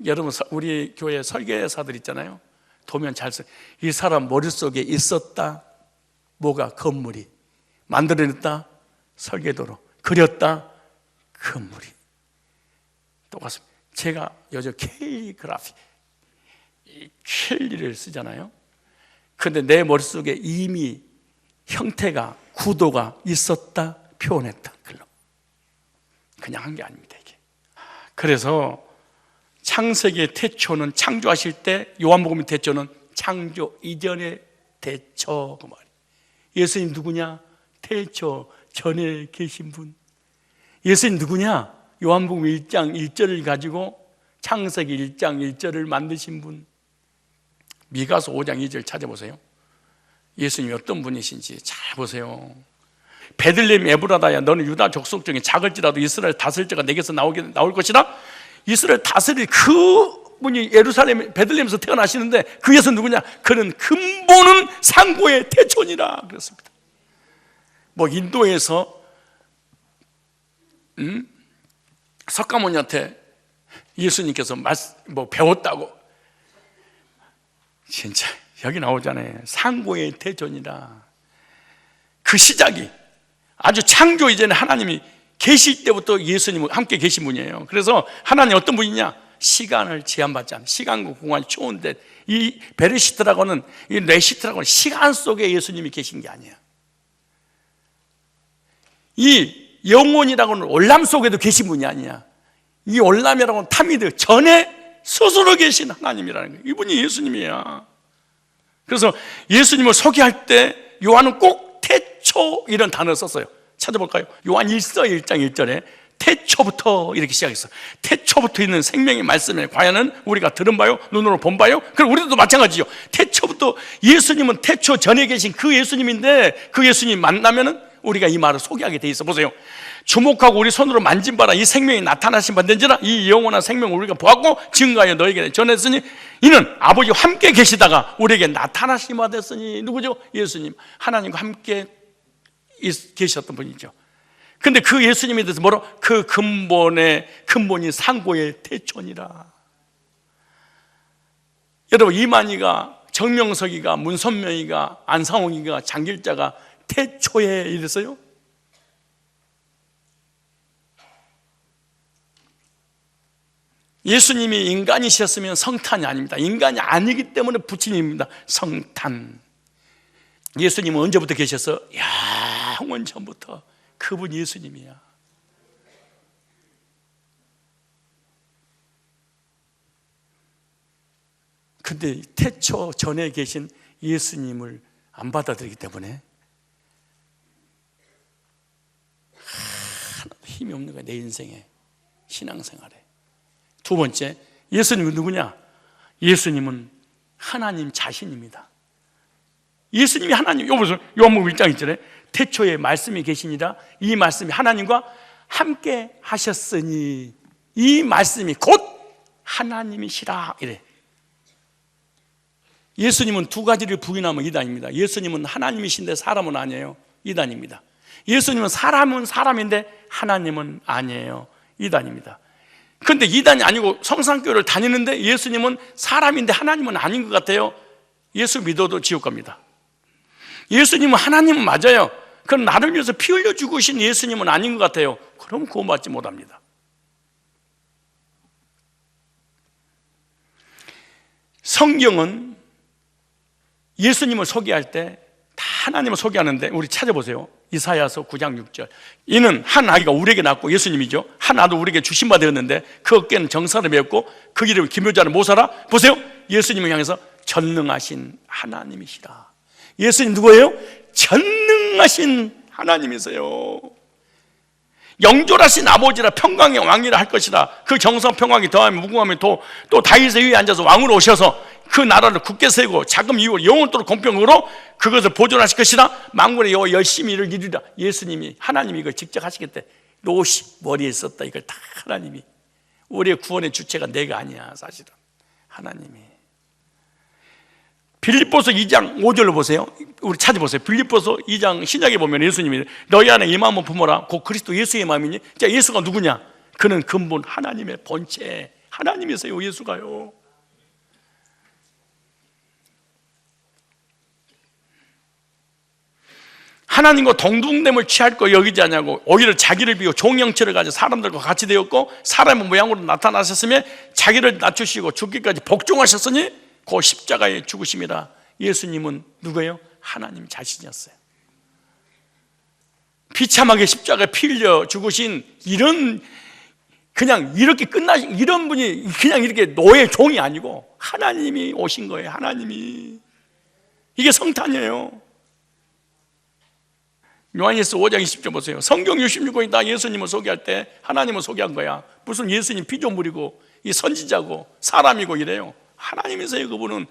여러분, 우리 교회 설계사들 있잖아요. 도면 잘 써. 이 사람 머릿속에 있었다. 뭐가? 건물이. 만들어냈다. 설계도로. 그렸다. 건물이. 똑같습니다. 제가 요즘 캘리그라피, 캘리를 쓰잖아요. 근데 내 머릿속에 이미 형태가, 구도가 있었다. 표현했다. 그냥 한 게 아닙니다, 이게. 그래서 창세기의 태초는 창조하실 때, 요한복음의 태초는 창조 이전의 태초, 그 말이에요. 예수님 누구냐? 태초 전에 계신 분. 예수님 누구냐? 요한복음 1장 1절을 가지고 창세기 1장 1절을 만드신 분. 미가서 5장 2절 찾아보세요. 예수님이 어떤 분이신지 잘 보세요. 베들레헴 에브라다야, 너는 유다 족속 중에 작을지라도 이스라엘 다스릴 자가 내게서 나올 것이라. 이스라엘 다스릴 그 분이 예루살렘 베들레헴에서 태어나시는데 그 예수 누구냐? 그는 근본은 상고의 태초니라 그랬습니다. 뭐 인도에서 석가모니한테 예수님께서 뭐 배웠다고, 진짜 여기 나오잖아요. 상고의 태초니라. 그 시작이 아주 창조 이전에 하나님이 계실 때부터 예수님과 함께 계신 분이에요. 그래서 하나님 어떤 분이냐? 시간을 제한받지 않는, 시간과 공간이 초운데, 이 베르시트라고는, 이 레시트라고는 시간 속에 예수님이 계신 게 아니에요. 이 영혼이라고는 올람 속에도 계신 분이 아니야. 이 올람이라고는 타미드 전에 스스로 계신 하나님이라는 거예요. 이분이 예수님이야. 그래서 예수님을 소개할 때 요한은 꼭 태초 이런 단어를 썼어요. 찾아볼까요? 요한 1서 1장 1절에 태초부터 이렇게 시작했어요. 태초부터 있는 생명의 말씀에 과연은 우리가 들은 바요, 눈으로 본 바요? 그럼 우리도 마찬가지죠. 태초부터, 예수님은 태초 전에 계신 그 예수님인데, 그 예수님 만나면은 우리가 이 말을 소개하게 돼 있어. 보세요. 주목하고 우리 손으로 만진 바라 이 생명이 나타나신 바 된지라 이 영원한 생명을 우리가 보았고 증거하여 너에게 전했으니 이는 아버지와 함께 계시다가 우리에게 나타나신 바 됐으니. 누구죠? 예수님, 하나님과 함께 계셨던 분이죠. 근데 그 예수님에 대해서 뭐라? 그 근본이 상고의 태초니라. 여러분, 이만희가, 정명석이가, 문선명이가, 안상홍이가, 장길자가 태초에 이랬어요? 예수님이 인간이셨으면 성탄이 아닙니다. 인간이 아니기 때문에 부처님입니다. 성탄. 예수님은 언제부터 계셨어? 영원 전부터. 그분 예수님이야. 근데 태초 전에 계신 예수님을 안 받아들이기 때문에 하나도 힘이 없는 거야. 내 인생에, 신앙생활에. 두 번째, 예수님은 누구냐? 예수님은 하나님 자신입니다. 예수님이 하나님. 여보세요. 요한복음 1장 1절에 태초에 말씀이 계시니라. 이 말씀이 하나님과 함께 하셨으니 이 말씀이 곧 하나님이시라. 이래. 예수님은 두 가지를 부인하면 이단입니다. 예수님은 하나님이신데 사람은 아니에요. 이단입니다. 예수님은 사람은 사람인데 하나님은 아니에요. 이단입니다. 그런데 이단이 아니고 성산교회를 다니는데 예수님은 사람인데 하나님은 아닌 것 같아요. 예수 믿어도 지옥 갑니다. 예수님은 하나님은 맞아요. 그럼 나를 위해서 피 흘려 죽으신 예수님은 아닌 것 같아요. 그럼 구원받지 못합니다. 성경은 예수님을 소개할 때 다 하나님을 소개하는데, 우리 찾아보세요. 이사야서 9장 6절. 이는 한 아기가 우리에게 낳고, 예수님이죠. 한 아도 우리에게 주신 바 되었는데 그 어깨는 정사를 메었고 그 이름을 기묘자는 모사라. 보세요. 예수님을 향해서 전능하신 하나님이시라. 예수님 누구예요? 전능하신 하나님이세요. 영존하신 아버지라 평강의 왕이라 할 것이라. 그 정성 평강이 더하면 무궁함이 또 다윗의 위에 앉아서 왕으로 오셔서 그 나라를 굳게 세우고 자금 이후로 영원토록 공평으로 그것을 보존하실 것이라. 만군의 여호와 열심히 일을 이루리라. 예수님이, 하나님이 이걸 직접 하시겠대. 롯이 머리에 있었다. 이걸 다 하나님이. 우리의 구원의 주체가 내가 아니야. 사실은 하나님이. 빌립보서 2장 5절로 보세요. 우리 찾아보세요. 빌립보서 2장 신약에 보면 예수님이 너희 안에 이 마음을 품어라. 곧 그리스도 예수의 마음이니. 자, 예수가 누구냐? 그는 근본 하나님의 본체 하나님이세요. 예수가요. 하나님과 동등됨을 취할 거 여기지 않냐고 오히려 자기를 비워 종형체를 가지고 사람들과 같이 되었고 사람의 모양으로 나타나셨으며 자기를 낮추시고 죽기까지 복종하셨으니 그 십자가의 죽으심이라. 예수님은 누구예요? 하나님 자신이었어요. 비참하게 십자가에 피 흘려 죽으신 이런, 그냥 이렇게 끝나신 이런 분이 그냥 이렇게 노예 종이 아니고 하나님이 오신 거예요. 하나님이. 이게 성탄이에요. 요한일서 5장 20절 보세요. 성경 66권이 다 예수님을 소개할 때 하나님을 소개한 거야. 무슨 예수님 피조물이고 이 선지자고 사람이고 이래요. 하나님이세요. 그분은.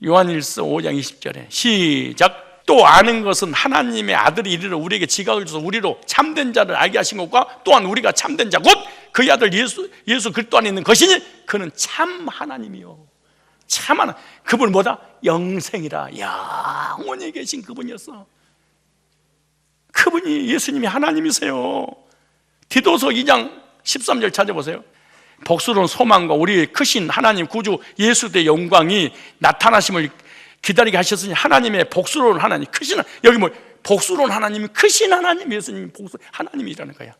요한일서 5장 20절에 시작. 또 아는 것은 하나님의 아들이 이르러 우리에게 지각을 줘서 우리로 참된 자를 알게 하신 것과 또한 우리가 참된 자 곧 그의 아들 예수 그리스도 안에 있는 것이니 그는 참 하나님이요. 참 하나님. 그분은 뭐다? 영생이라. 영원히 계신 그분이었어. 그분이 예수님이 하나님이세요. 디도서 2장 13절 찾아보세요. 복스러운 소망과 우리의 크신 하나님 구주 예수의 영광이 나타나심을 기다리게 하셨으니 하나님의 복스러운 하나님, 크신, 여기 뭐 복스러운 하나님이 크신 하나님, 예수님이 복스러운 하나님이라는 거야.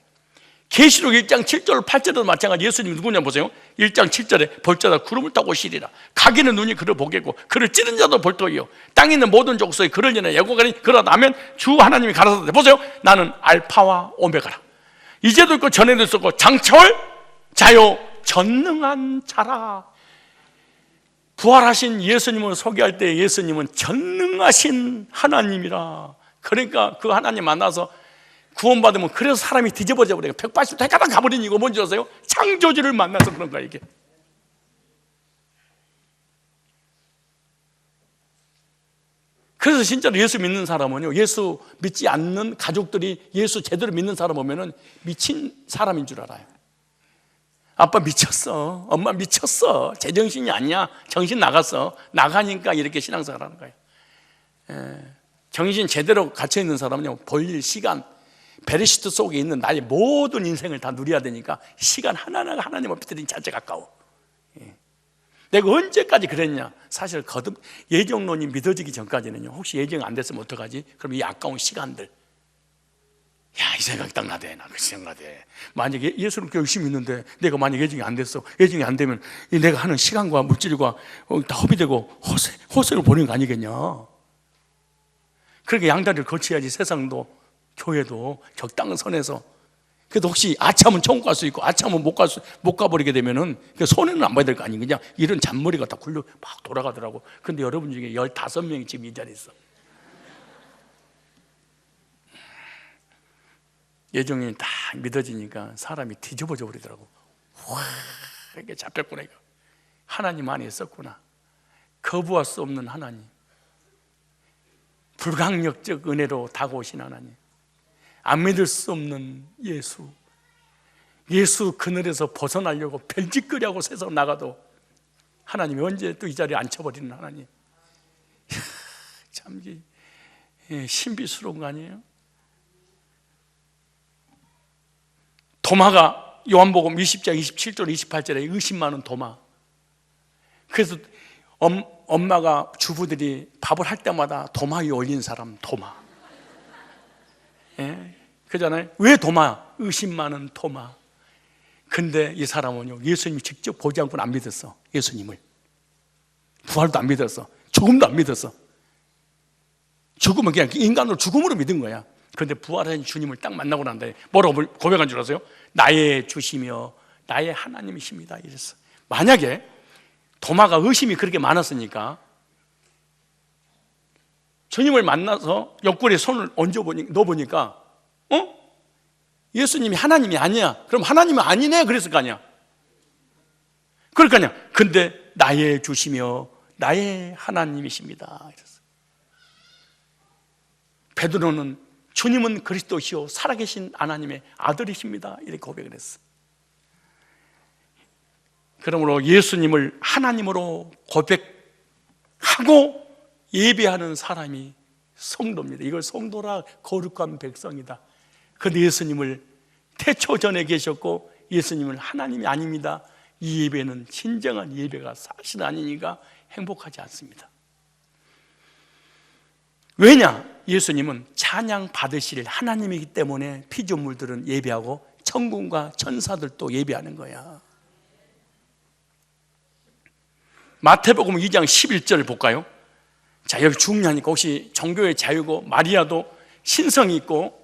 계시록 1장 7절 8절에도 마찬가지. 예수님이 누구냐 보세요. 1장 7절에 볼자다 구름을 타고 오시리라. 가기는 눈이 그를 보겠고 그를 찌른 자도 볼터이요 땅에 있는 모든 족속이 그를 인하여 예고가니 그러다 하면 주 하나님이 가라사대 보세요. 나는 알파와 오메가라. 이제도 있고 전에도 있었고 장차올 자요 전능한 자라. 부활하신 예수님을 소개할 때 예수님은 전능하신 하나님이라. 그러니까 그 하나님 만나서 구원받으면 그래서 사람이 뒤집어져 버려요. 180도 가다 가버린 이거 뭔지 아세요? 창조주를 만나서 그런 거야 이게. 그래서 진짜로 예수 믿는 사람은요, 예수 믿지 않는 가족들이 예수 제대로 믿는 사람 보면은 미친 사람인 줄 알아요. 아빠 미쳤어, 엄마 미쳤어, 제정신이 아니야, 정신 나갔어. 나가니까 이렇게 신앙생활 하는 거예요. 정신 제대로 갇혀있는 사람은요, 볼일, 시간, 베레시트 속에 있는 나의 모든 인생을 다 누려야 되니까 시간 하나하나가 하나님 앞에 드린 자체 가까워. 내가 언제까지 그랬냐? 사실 거듭 예정론이 믿어지기 전까지는요, 혹시 예정이 안 됐으면 어떡하지? 그럼 이 아까운 시간들, 야, 이 생각이 딱 나대. 나 그 생각나대. 만약에 예수를 열심히 믿는데 내가 만약 예정이 안 됐어. 예정이 안 되면 내가 하는 시간과 물질과 다 허비되고 호세로 보내는 거 아니겠냐? 그렇게 양다리를 거쳐야지 세상도 교회도 적당한 선에서. 그래도 혹시 아차하면 천국 갈 수 있고 아차하면 못 가버리게 되면은 손해는 안 봐야 될 거 아니에요. 그냥 이런 잔머리가 다 굴려 막 돌아가더라고. 근데 여러분 중에 15명이 지금 이 자리에 있어. 예정이 딱 믿어지니까 사람이 뒤집어져 버리더라고. 와, 이게 잡혔구나 이거. 하나님 안에 있었구나. 거부할 수 없는 하나님, 불강력적 은혜로 다가오신 하나님, 안 믿을 수 없는 예수. 예수 그늘에서 벗어나려고 별짓거리하고 세상 나가도 하나님이 언제 또 이 자리에 앉혀버리는 하나님. 참 신비스러운 거 아니에요? 도마가 요한복음 20장 27절 28절에 의심 많은 도마. 그래서 엄마가 주부들이 밥을 할 때마다 도마 위에 올린 사람 도마. 예? 그잖아요. 왜 도마? 의심 많은 도마. 근데 이 사람은요, 예수님이 직접 보지 않고는 안 믿었어. 예수님을. 부활도 안 믿었어. 죽음도 안 믿었어. 죽음은 그냥 인간으로 죽음으로 믿은 거야. 그런데 부활하신 주님을 딱 만나고 난 다음에 뭐라고 고백한 줄 아세요? 나의 주시며 나의 하나님이십니다 이랬어. 만약에 도마가 의심이 그렇게 많았으니까 주님을 만나서 옆구리에 손을 넣어보니까 예수님이 하나님이 아니야. 그럼 하나님이 아니네 그랬을 거 아니야. 그럴 거 아니야. 근데 나의 주시며 나의 하나님이십니다 이랬어. 베드로는 주님은 그리스도시요 살아계신 하나님의 아들이십니다 이렇게 고백을 했어. 그러므로 예수님을 하나님으로 고백하고 예배하는 사람이 성도입니다. 이걸 성도라 거룩한 백성이다. 그런데 예수님을 태초전에 계셨고 예수님은 하나님이 아닙니다. 이 예배는 진정한 예배가 사실 아니니까 행복하지 않습니다. 왜냐? 예수님은 찬양 받으실 하나님이기 때문에 피조물들은 예배하고 천군과 천사들도 예배하는 거야. 마태복음 2장 11절 볼까요? 자, 여기 중요하니까 혹시 종교의 자유고 마리아도 신성이 있고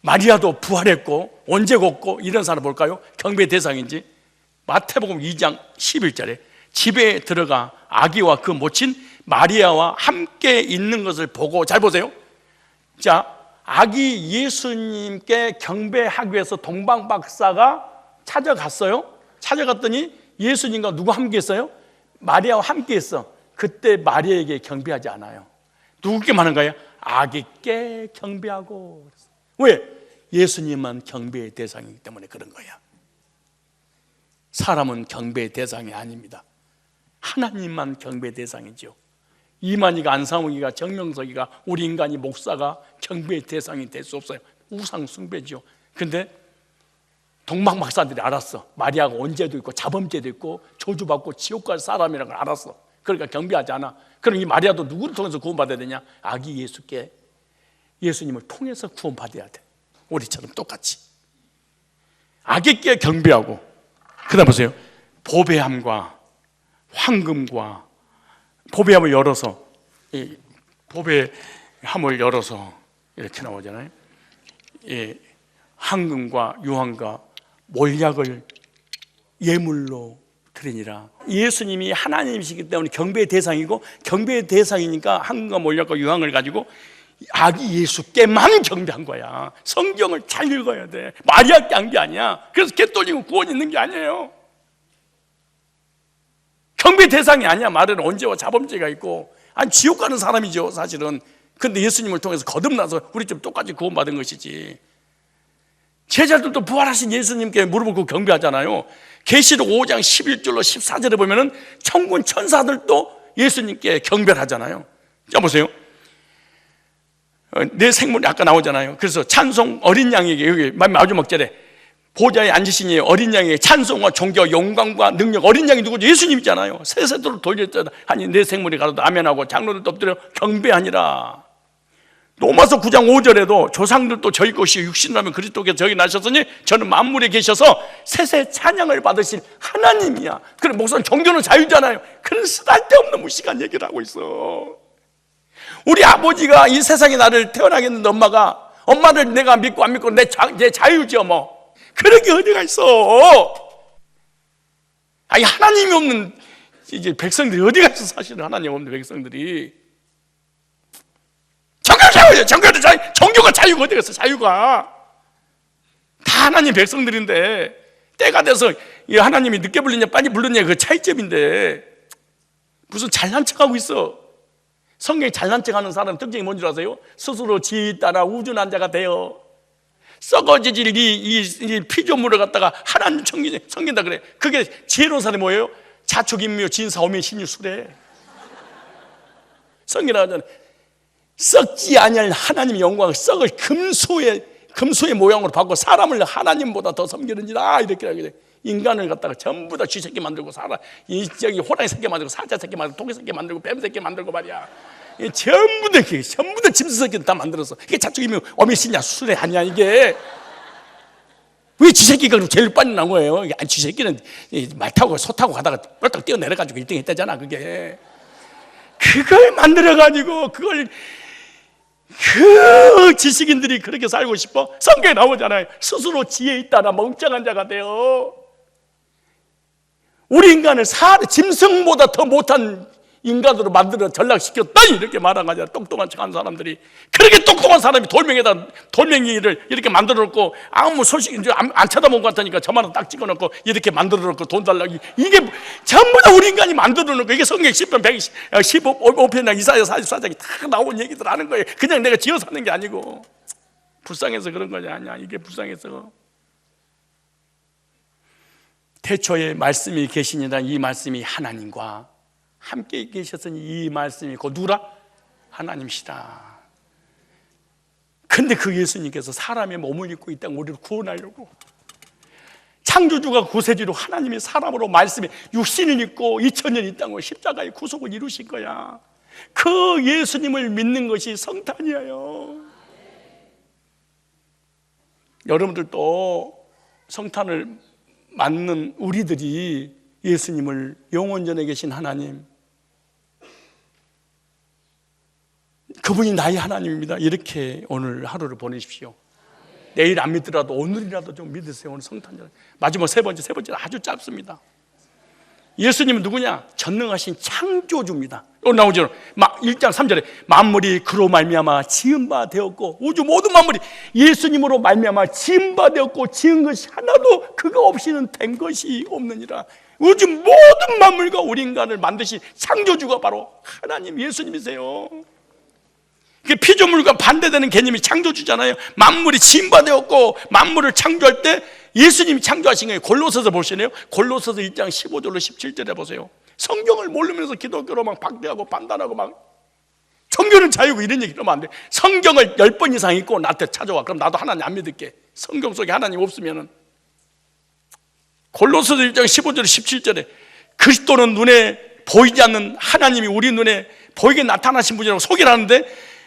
마리아도 부활했고 언제고 없고 이런 사람 볼까요? 경배 대상인지. 마태복음 2장 11절에 집에 들어가 아기와 그 모친 마리아와 함께 있는 것을 보고, 잘 보세요. 자, 아기 예수님께 경배하기 위해서 동방 박사가 찾아갔어요. 찾아갔더니 예수님과 누구 함께 했어요? 마리아와 함께 했어. 그때 마리아에게 경배하지 않아요. 누구께만 하는 거예요? 아기께 경배하고. 왜? 예수님만 경배의 대상이기 때문에 그런 거야. 사람은 경배의 대상이 아닙니다. 하나님만 경배의 대상이죠. 이만희가, 안상욱이가, 정명석이가, 우리 인간이 목사가 경배의 대상이 될 수 없어요. 우상 숭배죠. 근데 동방 박사들이 알았어. 마리아가 언제도 있고 자범죄도 있고 저주받고 지옥 갈 사람이라는 걸 알았어. 그러니까 경배하지 않아. 그럼 이 마리아도 누구를 통해서 구원받아야 되냐? 아기 예수께, 예수님을 통해서 구원받아야 돼. 우리처럼 똑같이. 악에게 경배하고, 그다음 보세요. 보배함과 황금과, 보배함을 열어서, 이 보배함을 열어서 이렇게 나오잖아요. 예, 황금과 유황과 몰약을 예물로 드리니라. 예수님이 하나님이시기 때문에 경배의 대상이고, 경배의 대상이니까 황금과 몰약과 유황을 가지고 아기 예수께만 경배한 거야. 성경을 잘 읽어야 돼. 마리아께 한 게 아니야. 그래서 개 떨리고 구원 있는 게 아니에요. 경배 대상이 아니야. 말은 언제와 자범죄가 있고, 아니 지옥 가는 사람이죠 사실은. 근데 예수님을 통해서 거듭나서 우리처럼 똑같이 구원받은 것이지. 제자들도 부활하신 예수님께 무릎을 꿇고 경배하잖아요. 계시록 5장 11절로 14절에 보면은 천군 천사들도 예수님께 경배를 하잖아요. 자 보세요. 내 생물이 아까 나오잖아요. 그래서 찬송 어린 양에게, 여기 마지막 절에 보좌에 앉으신 이 어린 양에게 찬송과 존귀와 영광과 능력. 어린 양이 누구죠? 예수님이잖아요. 세세도록 돌렸잖아. 하니 내 생물이 가로도 아멘하고 장로들도 엎드려 경배하니라. 로마서 9장 5절에도 조상들도 저희 것이 육신이라면 그리스도께서 저기 나셨으니 저는 만물에 계셔서 세세 찬양을 받으실 하나님이야. 그래, 목사님 종교는 자유잖아요. 그런 쓸데없는 무식한 얘기를 하고 있어. 우리 아버지가 이 세상에 나를 태어나게 했는데 엄마를 내가 믿고 안 믿고 내 자유죠 뭐. 그런 게 어디가 있어. 아니 하나님이 없는 이제 백성들이 어디가 있어. 사실은 하나님 없는 백성들이. 종교가 자유가 어디 갔어. 자유가 다 하나님 백성들인데, 때가 돼서 하나님이 늦게 불리냐 빨리 불리냐 그 차이점인데 무슨 잘난 척하고 있어. 성경에 잘난 척하는 사람 특징이 뭔지 아세요? 스스로 지 따라 우준한 자가 되어 썩어지질 이 피조물을 갖다가 하나님 섬긴다 그래. 그게 지혜로운 사람이 뭐예요? 자축인묘 진사오미 신유수래. 성경에 나오잖아요. 썩지 아니할 하나님의 영광을 썩을 금수의 모양으로 바꿔 사람을 하나님보다 더 섬기는지라. 이렇게 하게 돼. 인간을 갖다가 전부 다 쥐새끼 만들고 저기 호랑이 새끼 만들고 사자 새끼 만들고 토끼 새끼 만들고 뱀 새끼 만들고 말이야. 전부 다 짐승 새끼 다 만들었어. 이게 자축이면 어미신냐 수술이 아니야. 이게 왜 쥐새끼가 제일 빨리 나온 거예요? 쥐새끼는 말 타고 소 타고 가다가 뻘떡 뛰어내려가지고 1등 했다잖아. 그걸 만들어가지고 그 지식인들이 그렇게 살고 싶어? 성경에 나오잖아요. 스스로 지혜 있다나 멍청한 자가 되어 우리 인간을 짐승보다 더 못한 인간으로 만들어 전락시켰다. 이렇게 말하잖아. 똑똑한 척하는 사람들이. 그렇게 똑똑한 사람이 돌멩이를 이렇게 만들어 놓고 아무 소식 안 쳐다본 것 같으니까 저만은 딱 찍어 놓고 이렇게 만들어 놓고 돈 달라고. 이게 전부 다 우리 인간이 만들어 놓고, 이게 성경 10편 115편이나 이사야 44장이 다 나온 얘기들 하는 거예요. 그냥 내가 지어서 하는 게 아니고. 불쌍해서 그런 거지. 아니야. 이게 불쌍해서. 태초에 말씀이 계시니라. 이 말씀이 하나님과 함께 계셨으니 이 말씀이 곧 누구라? 하나님이시다. 근데 그 예수님께서 사람의 몸을 입고 이 땅 우리를 구원하려고, 창조주가 구세주로 하나님이 사람으로 말씀에 육신을 입고 2000년 이 땅을 십자가의 구속을 이루신 거야. 그 예수님을 믿는 것이 성탄이에요. 여러분들도 성탄을 맞는 우리들이 예수님을 영원전에 계신 하나님, 그분이 나의 하나님입니다. 이렇게 오늘 하루를 보내십시오. 내일 안 믿더라도 오늘이라도 좀 믿으세요. 오늘 성탄절. 마지막 세 번째는 아주 짧습니다. 예수님은 누구냐? 전능하신 창조주입니다. 오늘 나오죠. 1장 3절에 만물이 그로 말미암아 지은 바 되었고, 우주 모든 만물이 예수님으로 말미암아 지은 바 되었고, 지은 것이 하나도 그가 없이는 된 것이 없느니라. 우주 모든 만물과 우리 인간을 만드신 창조주가 바로 하나님 예수님이세요. 피조물과 반대되는 개념이 창조주잖아요. 만물이 지은 바 되었고, 만물을 창조할 때 예수님이 창조하신 거예요. 골로새서 보시네요. 골로새서 1장 15절로 17절에 보세요. 성경을 모르면서 기독교로 막 박대하고 판단하고 막 종교는 자유고 이런 얘기 하면 안 돼. 성경을 10번 이상 읽고 나한테 찾아와. 그럼 나도 하나님 안 믿을게. 성경 속에 하나님 없으면은. 골로새서 1장 15절 17절에 그리스도는 눈에 보이지 않는 하나님이 우리 눈에 보이게 나타나신 분이라고 소개를 하는데,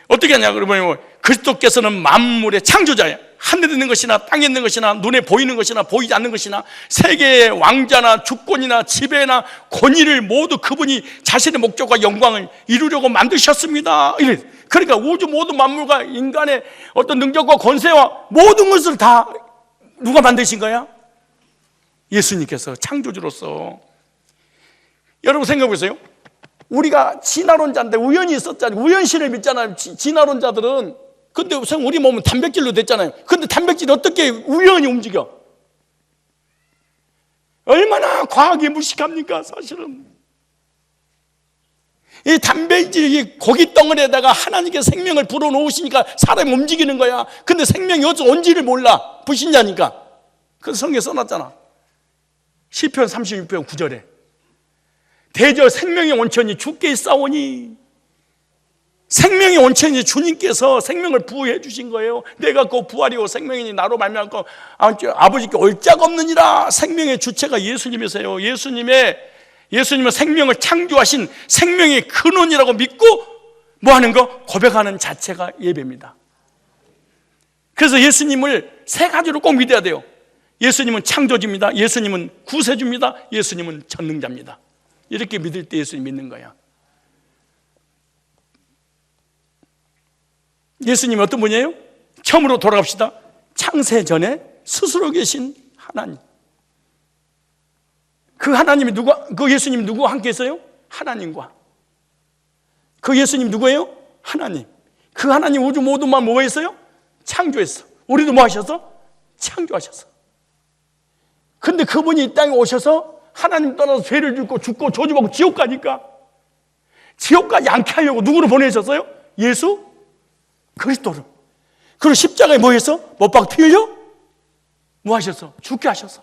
어떻게 하냐 그러면 그리스도께서는 만물의 창조자야. 하늘에 있는 것이나 땅에 있는 것이나 눈에 보이는 것이나 보이지 않는 것이나 세계의 왕자나 주권이나 지배나 권위를 모두 그분이 자신의 목적과 영광을 이루려고 만드셨습니다. 그러니까 우주 모든 만물과 인간의 어떤 능력과 권세와 모든 것을 다 누가 만드신 거야? 예수님께서 창조주로서. 여러분 생각해 보세요. 우리가 진화론자인데 우연이 있었잖아요. 우연신을 믿잖아요. 진화론자들은. 근데 우리 몸은 단백질로 됐잖아요. 근데 단백질이 어떻게 우연히 움직여? 얼마나 과학이 무식합니까 사실은. 이 단백질이 고기 덩어리에다가 하나님께 생명을 불어넣으시니까 사람이 움직이는 거야. 근데 생명이 어디서 온지를 몰라. 불신자니까. 그래서 성경에 써놨잖아. 시편 36편 9절에 대저 생명의 원천이 주께 있사오니. 생명의 원천이 주님께서 생명을 부어해 주신 거예요. 내가 그 부활이고 생명이니 나로 말미암고 아버지께 옳자가 없느니라. 생명의 주체가 예수님이세요. 예수님은 생명을 창조하신 생명의 근원이라고 믿고 뭐 하는 거? 고백하는 자체가 예배입니다. 그래서 예수님을 세 가지로 꼭 믿어야 돼요. 예수님은 창조주입니다. 예수님은 구세주입니다. 예수님은 전능자입니다. 이렇게 믿을 때 예수님 믿는 거야. 예수님이 어떤 분이에요? 처음으로 돌아갑시다. 창세 전에 스스로 계신 하나님. 그 하나님이 그 예수님이 누구와 함께 했어요? 하나님과. 그 예수님 누구예요? 하나님. 그 하나님 우주 모두만 뭐 했어요? 창조했어. 우리도 뭐 하셔서? 창조하셨어. 근데 그분이 이 땅에 오셔서 하나님 떠나서 죄를 짓고 죽고 저주받고 지옥 가니까 지옥까지 않게 하려고 누구를 보내셨어요? 예수 그리스도를. 그리고 십자가에 뭐 했어? 못 박혀 피 흘려? 뭐 하셨어? 죽게 하셨어.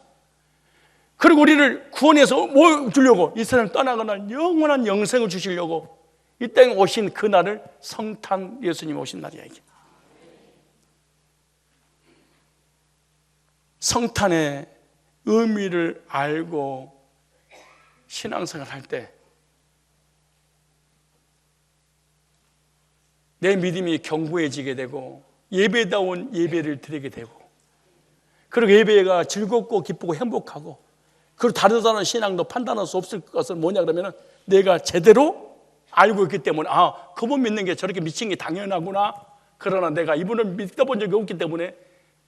그리고 우리를 구원해서 뭐 주려고? 이 세상 떠나거나 영원한 영생을 주시려고 이 땅에 오신 그날을 성탄 예수님 오신 날이야 이게. 성탄의 의미를 알고 신앙생활 할 때 내 믿음이 견고해지게 되고 예배다운 예배를 드리게 되고 그리고 예배가 즐겁고 기쁘고 행복하고 그리고 다른 사람 신앙도 판단할 수 없을 것은 뭐냐 그러면 내가 제대로 알고 있기 때문에 그분 믿는 게 저렇게 미친 게 당연하구나. 그러나 내가 이분을 믿어본 적이 없기 때문에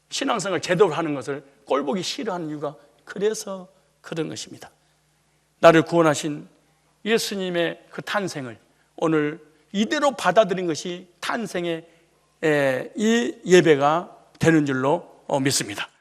신앙생활 제대로 하는 것을 꼴보기 싫어하는 이유가 그래서 그런 것입니다. 나를 구원하신 예수님의 그 탄생을 오늘 이대로 받아들인 것이 탄생의 이 예배가 되는 줄로 믿습니다.